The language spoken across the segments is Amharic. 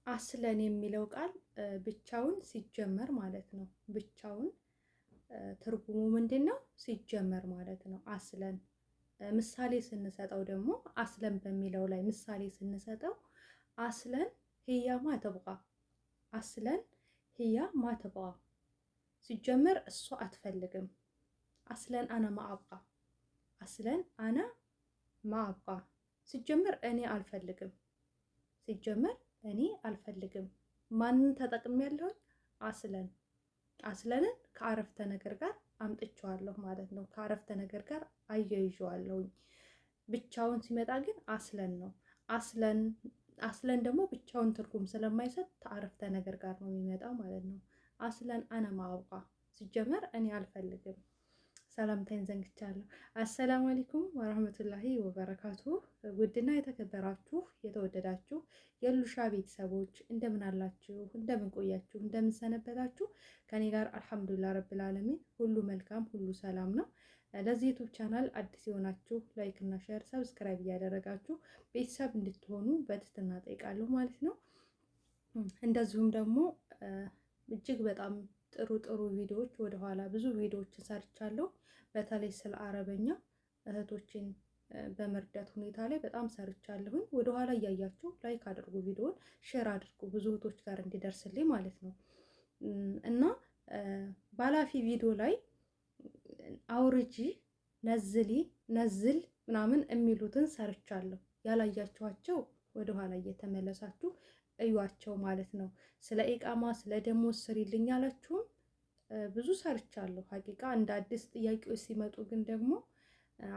አስለን የሚለው ቃል ብቻውን ሲጀመር ማለት ነው። ብቻውን ትርጉሙ ምንድነው? ሲጀመር ማለት ነው። አስለን ምሳሌ ስንሰጠው ደግሞ አስለን በሚለው ላይ ምሳሌ ስንሰጠው አስለን ህያ ማተብቃ አስለን ህያ ማተብቃ ሲጀመር እሷ አትፈልግም። አስለን አና ማአብቃ አስለን አና ማአብቃ ሲጀመር እኔ አልፈልግም። ሲጀመር እኔ አልፈልግም። ማንን ተጠቅሜያለሁ? አስለን አስለንን ከአረፍተ ነገር ጋር አምጥቼዋለሁ ማለት ነው። ከአረፍተ ነገር ጋር አያይዤዋለሁ። ብቻውን ሲመጣ ግን አስለን ነው። አስለን ደግሞ ብቻውን ትርጉም ስለማይሰጥ ከአረፍተ ነገር ጋር ነው የሚመጣው ማለት ነው። አስለን አነ ማአብቃ ሲጀመር እኔ አልፈልግም። ሰላምታይን ዘንግቻለሁ። አሰላሙ አለይኩም ወራህመቱላሂ ወበረካቱ። ውድና የተከበራችሁ የተወደዳችሁ የሉሻ ቤተሰቦች እንደምን አላችሁ? እንደምን ቆያችሁ? እንደምን ሰነበታችሁ? ከኔ ጋር አልሐምዱሊላህ ረብል ዓለሚን ሁሉ መልካም ሁሉ ሰላም ነው። ለዚህ ዩቲዩብ ቻናል አዲስ የሆናችሁ ላይክ እና ሼር ሰብስክራይብ እያደረጋችሁ ቤተሰብ እንድትሆኑ በትህትና ጠይቃለሁ ማለት ነው። እንደዚሁም ደግሞ እጅግ በጣም ጥሩ ቪዲዮዎች ወደኋላ ብዙ ቪዲዮዎችን ሰርቻለሁ። በተለይ ስለ አረበኛ እህቶችን በመርዳት ሁኔታ ላይ በጣም ሰርቻለሁኝ። ወደኋላ እያያችሁ ላይክ አድርጉ፣ ቪዲዮውን ሼር አድርጉ ብዙ እህቶች ጋር እንዲደርስልኝ ማለት ነው። እና ባላፊ ቪዲዮ ላይ አውርጂ፣ ነዝሊ፣ ነዝል ምናምን የሚሉትን ሰርቻለሁ። ያላያችኋቸው ወደኋላ እየተመለሳችሁ እዩዋቸው ማለት ነው። ስለ ኢቃማ ስለ ደሞዝ ስሪልኝ ያላችሁም ብዙ ሰርቻለሁ። ሀቂቃ እንደ አዲስ ጥያቄዎች ሲመጡ ግን ደግሞ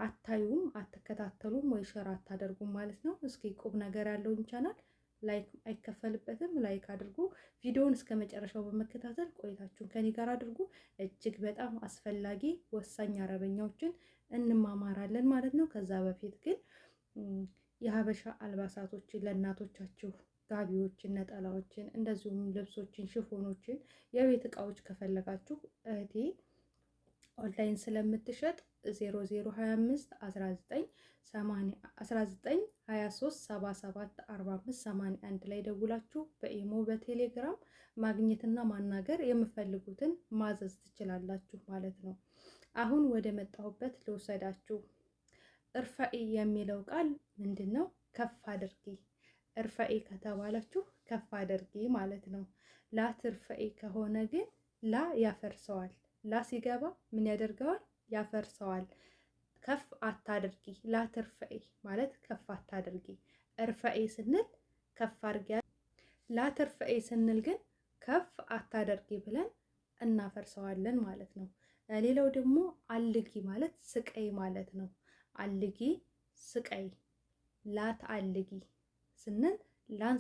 አታዩም፣ አትከታተሉም ወይ ሸር አታደርጉም ማለት ነው። እስኪ ቁም ነገር ያለውን ቻናል ላይክ አይከፈልበትም፣ ላይክ አድርጉ። ቪዲዮውን እስከ መጨረሻው በመከታተል ቆይታችሁን ከኔ ጋር አድርጉ። እጅግ በጣም አስፈላጊ ወሳኝ አረበኛዎችን እንማማራለን ማለት ነው። ከዛ በፊት ግን የሀበሻ አልባሳቶችን ለእናቶቻችሁ ጋቢዎችን፣ ነጠላዎችን፣ እንደዚሁም ልብሶችን፣ ሽፎኖችን፣ የቤት እቃዎች ከፈለጋችሁ እህቴ ኦንላይን ስለምትሸጥ 0025 1923774581 ላይ ደውላችሁ በኢሞ በቴሌግራም ማግኘትና ማናገር የምፈልጉትን ማዘዝ ትችላላችሁ ማለት ነው። አሁን ወደ መጣሁበት ልውሰዳችሁ። እርፈኢ የሚለው ቃል ምንድን ነው? ከፍ አድርጊ። እርፈኢ ከተባላችሁ ከፍ አድርጊ ማለት ነው። ላ ትርፈኢ ከሆነ ግን ላ ያፈርሰዋል። ላ ሲገባ ምን ያደርገዋል? ያፈርሰዋል። ከፍ አታድርጊ። ላ ትርፈኢ ማለት ከፍ አታድርጊ። እርፈኢ ስንል ከፍ አድርጊ። ላ ትርፈኢ ስንል ግን ከፍ አታደርጊ ብለን እናፈርሰዋለን ማለት ነው። ሌላው ደግሞ አልጊ ማለት ስቀይ ማለት ነው። አልጊ ስቀይ። ላት አልጊ ስንል ላን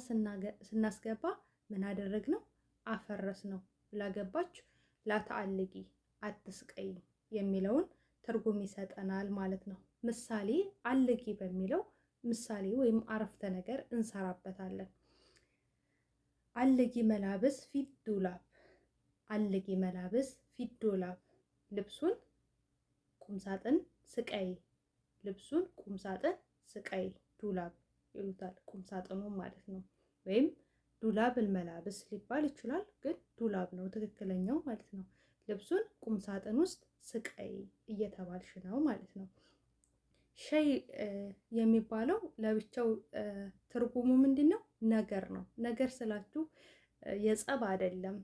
ስናስገባ ምን አደረግ ነው? አፈረስ ነው። ላገባችሁ ላትአልጊ አትስቀይ የሚለውን ትርጉም ይሰጠናል ማለት ነው። ምሳሌ አልጊ በሚለው ምሳሌ ወይም አረፍተ ነገር እንሰራበታለን። አልጊ መላብስ ፊት ዱላብ። አልጊ መላብስ ፊት ዱላብ ልብሱን ቁምሳጥን ስቀይ። ልብሱን ቁምሳጥን ስቀይ። ዱላብ ይሉታል ቁምሳጥኑ ማለት ነው። ወይም ዱላብል መላብስ ሊባል ይችላል፣ ግን ዱላብ ነው ትክክለኛው ማለት ነው። ልብሱን ቁምሳጥን ውስጥ ስቀይ እየተባልሽ ነው ማለት ነው። ሸይ የሚባለው ለብቻው ትርጉሙ ምንድን ነው? ነገር ነው። ነገር ስላችሁ የጸብ አይደለም።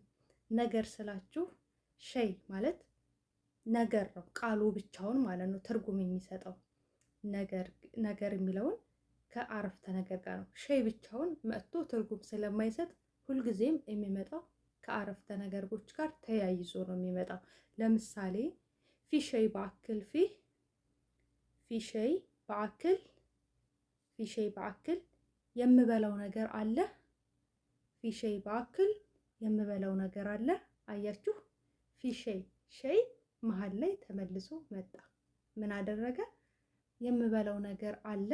ነገር ስላችሁ ሸይ ማለት ነገር ነው። ቃሉ ብቻውን ማለት ነው ትርጉም የሚሰጠው ነገር የሚለውን ከአረፍተ ነገር ጋር ነው። ሸይ ብቻውን መጥቶ ትርጉም ስለማይሰጥ ሁልጊዜም የሚመጣው ከአረፍተ ነገሮች ጋር ተያይዞ ነው የሚመጣው። ለምሳሌ ፊሸይ በአክል ፊሸይ በአክል ፊሸይ በአክል የምበላው ነገር አለ። ፊሸይ በአክል የምበላው ነገር አለ። አያችሁ፣ ፊሸይ ሸይ መሀል ላይ ተመልሶ መጣ። ምን አደረገ? የምበላው ነገር አለ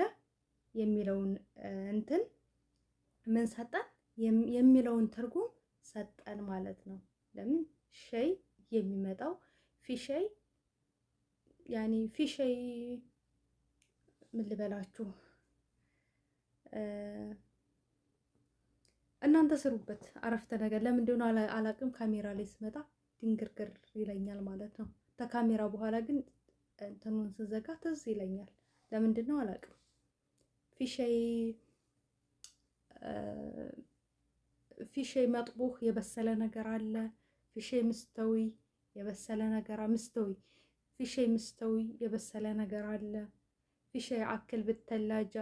የሚለውን እንትን ምን ሰጠን? የሚለውን ትርጉም ሰጠን ማለት ነው። ለምን ሸይ የሚመጣው ፊሸይ ያኔ ፊሸይ ምን ልበላችሁ እናንተ ስሩበት አረፍተ ነገር። ለምን እንደሆነ አላቅም። ካሜራ ላይ ስመጣ ድንግርግር ይለኛል ማለት ነው። ከካሜራ በኋላ ግን እንትኑን ስዘጋ ትዝ ይለኛል። ለምንድን ነው አላቅም። ፊሸይ መጥቡህ የበሰለ ነገር አለ። ፊሸይ ምስተዊ የበሰለ ነገር ምስተዊ ፊሸይ ምስተዊ የበሰለ ነገር አለ። ፊሸይ አክል ብተላጃ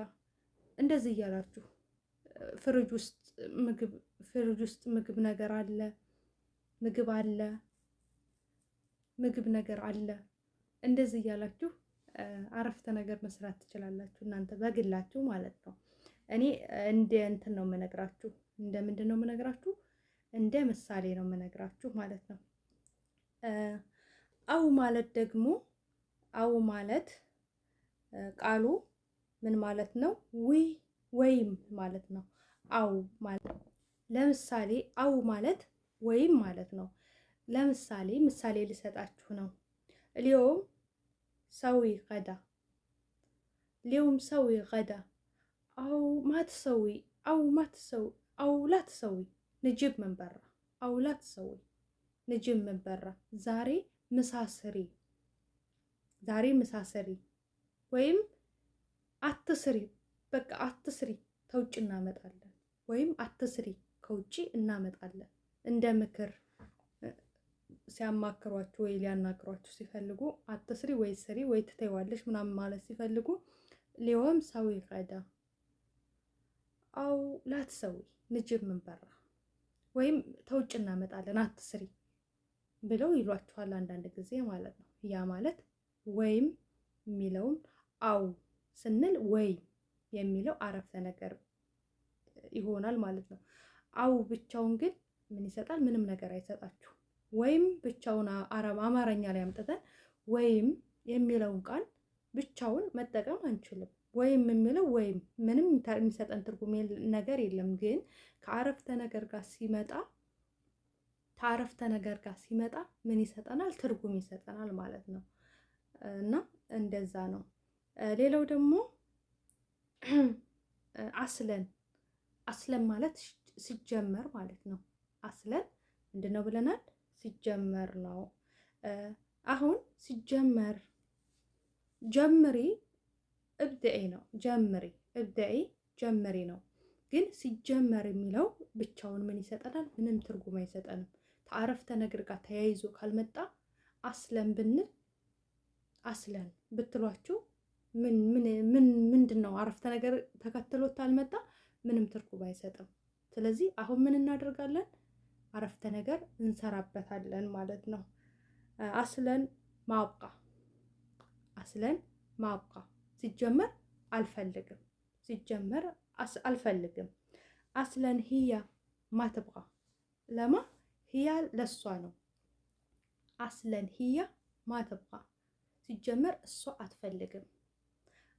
እንደዚህ እያላችሁ ፍሪጅ ውስጥ ምግብ ነገር አለ። ምግብ ነገር አለ። እንደዚህ እያላችሁ አረፍተ ነገር መስራት ትችላላችሁ እናንተ በግላችሁ ማለት ነው። እኔ እንደ እንትን ነው የምነግራችሁ። እንደ ምንድን ነው የምነግራችሁ? እንደ ምሳሌ ነው የምነግራችሁ ማለት ነው። አው ማለት ደግሞ አው ማለት ቃሉ ምን ማለት ነው? ወይም ማለት ነው። አው ማለት ለምሳሌ አው ማለት ወይም ማለት ነው። ለምሳሌ ምሳሌ ልሰጣችሁ ነው። اليوم سوي غدا اليوم سوي غدا أو ما تسوي أو لا تسوي نجيب من برا أو لا تسوي نجيب من برا زاري مساسري ወይም አትስሪ በቃ አትስሪ ከውጭ እናመጣለን ወይም አትስሪ ከውጭ እናመጣለን። እንደ ምክር ሲያማክሯችሁ ወይ ሊያናግሯችሁ ሲፈልጉ አትስሪ ወይ ስሪ ወይ ትተይዋለሽ ምናምን ማለት ሲፈልጉ اليوم سوي غدا أو لا تسوي نجيب من برا ወይም ከውጭ እናመጣለን አትስሪ ብለው ይሏችኋል አንዳንድ ጊዜ ማለት ነው። ያ ማለት ወይም የሚለውን አው ስንል ወይ የሚለው አረፍተ ነገር ይሆናል ማለት ነው። አው ብቻውን ግን ምን ይሰጣል? ምንም ነገር አይሰጣችሁ። ወይም ብቻውን አማርኛ ላይ አምጥተን ወይም የሚለውን ቃል ብቻውን መጠቀም አንችልም። ወይም የሚለው ወይም ምንም የሚሰጠን ትርጉም ነገር የለም። ግን ከአረፍተ ነገር ጋር ሲመጣ ምን ይሰጠናል? ትርጉም ይሰጠናል ማለት ነው። እና እንደዛ ነው። ሌላው ደግሞ አስለን ማለት ሲጀመር ማለት ነው። አስለን ምንድነው ብለናል? ሲጀመር ነው። አሁን ሲጀመር ጀምሪ እብደኢ ነው። ጀምሪ ነው። ግን ሲጀመር የሚለው ብቻውን ምን ይሰጠናል? ምንም ትርጉም አይሰጠንም። ከአረፍተ ነገር ጋር ተያይዞ ካልመጣ አስለን ብንል አስለን ብትሏችሁ ምንድን ነው? አረፍተ ነገር ተከትሎት ካልመጣ ምንም ትርጉም አይሰጥም። ስለዚህ አሁን ምን እናደርጋለን? አረፍተ ነገር እንሰራበታለን ማለት ነው። አስለን ማብቃ ሲጀመር አልፈልግም። አስለን ሂያ ማትብቃ ለማ ሂያ ለሷ ነው። አስለን ሂያ ማትብቃ ሲጀመር እሷ አትፈልግም።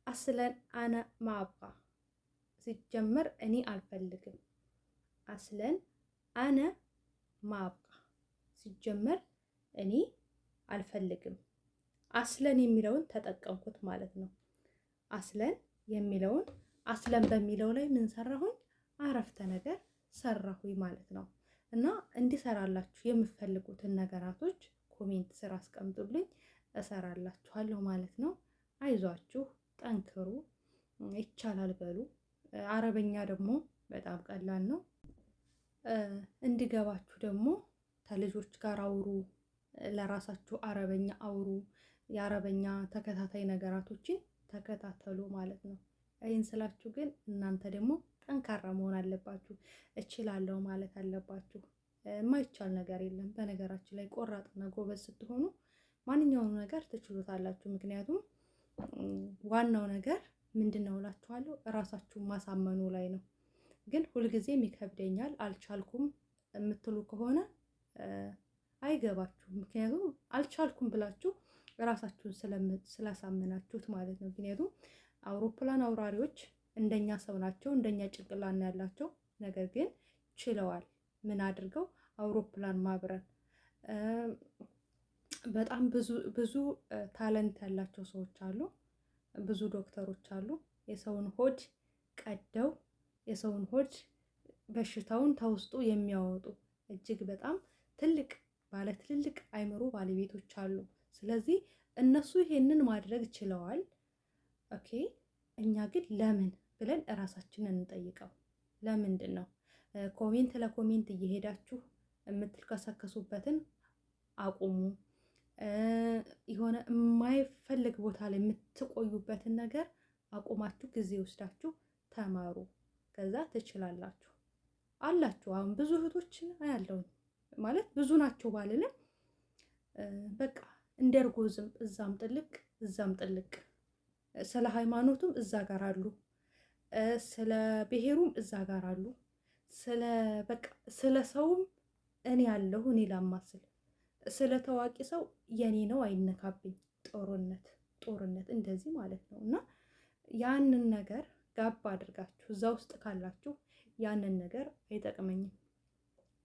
አስለን አነ ማብቃ ሲጀመር እኔ አልፈልግም። አስለን አነ ማብቃ ሲጀመር እኔ አልፈልግም። አስለን የሚለውን ተጠቀምኩት ማለት ነው። አስለን የሚለውን አስለን በሚለው ላይ ምን ሰራሁኝ? አረፍተ ነገር ሰራሁኝ ማለት ነው። እና እንዲሰራላችሁ የምትፈልጉትን ነገራቶች ኮሜንት ስር አስቀምጡልኝ፣ እሰራላችኋለሁ ማለት ነው። አይዟችሁ፣ ጠንክሩ፣ ይቻላል በሉ። አረበኛ ደግሞ በጣም ቀላል ነው። እንዲገባችሁ ደግሞ ከልጆች ጋር አውሩ፣ ለራሳችሁ አረበኛ አውሩ። የአረበኛ ተከታታይ ነገራቶችን ተከታተሉ ማለት ነው። ይህን ስላችሁ ግን እናንተ ደግሞ ጠንካራ መሆን አለባችሁ። እችላለሁ ማለት አለባችሁ። የማይቻል ነገር የለም። በነገራችን ላይ ቆራጥና ጎበዝ ስትሆኑ ማንኛውም ነገር ትችሉታላችሁ። ምክንያቱም ዋናው ነገር ምንድን ነው እላችኋለሁ፣ እራሳችሁን ማሳመኑ ላይ ነው። ግን ሁልጊዜም ይከብደኛል አልቻልኩም የምትሉ ከሆነ አይገባችሁም። ምክንያቱም አልቻልኩም ብላችሁ ራሳችሁን ስላሳመናችሁት ማለት ነው። ምክንያቱም አውሮፕላን አውራሪዎች እንደኛ ሰው ናቸው፣ እንደኛ ጭንቅላት ያላቸው። ነገር ግን ችለዋል። ምን አድርገው? አውሮፕላን ማብረር። በጣም ብዙ ታለንት ያላቸው ሰዎች አሉ፣ ብዙ ዶክተሮች አሉ። የሰውን ሆድ ቀደው የሰውን ሆድ በሽታውን ተውስጡ የሚያወጡ እጅግ በጣም ትልቅ ባለ ትልልቅ አይምሮ ባለቤቶች አሉ። ስለዚህ እነሱ ይሄንን ማድረግ ችለዋል። ኦኬ እኛ ግን ለምን ብለን እራሳችንን እንጠይቀው። ለምንድን ነው ኮሜንት ለኮሜንት እየሄዳችሁ የምትልከሰከሱበትን አቁሙ። የሆነ የማይፈልግ ቦታ ላይ የምትቆዩበትን ነገር አቁማችሁ ጊዜ ወስዳችሁ ተማሩ። ከዛ ትችላላችሁ አላችሁ። አሁን ብዙ እህቶችን አያለሁኝ ማለት ብዙ ናቸው ባልልም በቃ እንደ እርጎ ዝንብ እዛም ጥልቅ እዛም ጥልቅ፣ ስለ ሃይማኖቱም እዛ ጋር አሉ፣ ስለ ብሔሩም እዛ ጋር አሉ፣ ስለ ሰውም እኔ ያለሁ እኔ ላማስል፣ ስለ ታዋቂ ሰው የኔ ነው አይነካብኝ፣ ጦርነት እንደዚህ ማለት ነው። እና ያንን ነገር ጋብ አድርጋችሁ እዛ ውስጥ ካላችሁ ያንን ነገር አይጠቅመኝም።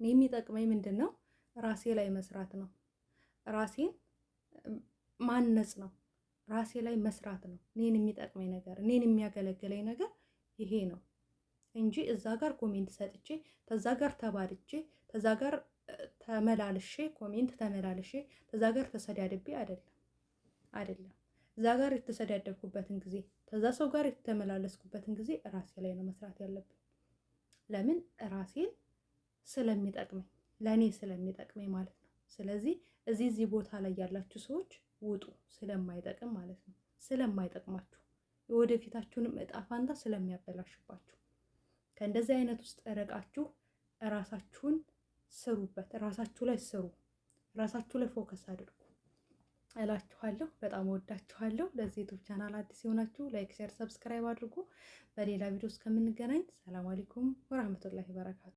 እኔ የሚጠቅመኝ ምንድን ነው? ራሴ ላይ መስራት ነው። ራሴን ማነጽ ነው። ራሴ ላይ መስራት ነው። እኔን የሚጠቅመኝ ነገር፣ እኔን የሚያገለግለኝ ነገር ይሄ ነው እንጂ እዛ ጋር ኮሜንት ሰጥቼ ተዛ ጋር ተባልቼ ተዛ ጋር ተመላልሼ ኮሜንት ተመላልሼ ተዛ ጋር ተሰዳድቤ አይደለም። እዛ ጋር የተሰዳደብኩበትን ጊዜ ተዛ ሰው ጋር የተመላለስኩበትን ጊዜ ራሴ ላይ ነው መስራት ያለብን። ለምን? ራሴን ስለሚጠቅመኝ፣ ለእኔ ስለሚጠቅመኝ ማለት ነው። ስለዚህ እዚህ ቦታ ላይ ያላችሁ ሰዎች ውጡ፣ ስለማይጠቅም ማለት ነው። ስለማይጠቅማችሁ የወደፊታችሁንም እጣ ፋንታ ስለሚያበላሽባችሁ ከእንደዚህ አይነት ውስጥ ርቃችሁ ራሳችሁን ስሩበት። ራሳችሁ ላይ ስሩ። ራሳችሁ ላይ ፎከስ አድርጉ እላችኋለሁ። በጣም ወዳችኋለሁ። ለዚህ ዩቲዩብ ቻናል አዲስ የሆናችሁ ላይክ፣ ሼር፣ ሰብስክራይብ አድርጉ። በሌላ ቪዲዮ እስከምንገናኝ ሰላም አለይኩም ወራህመቱላሂ ወበረካቱ።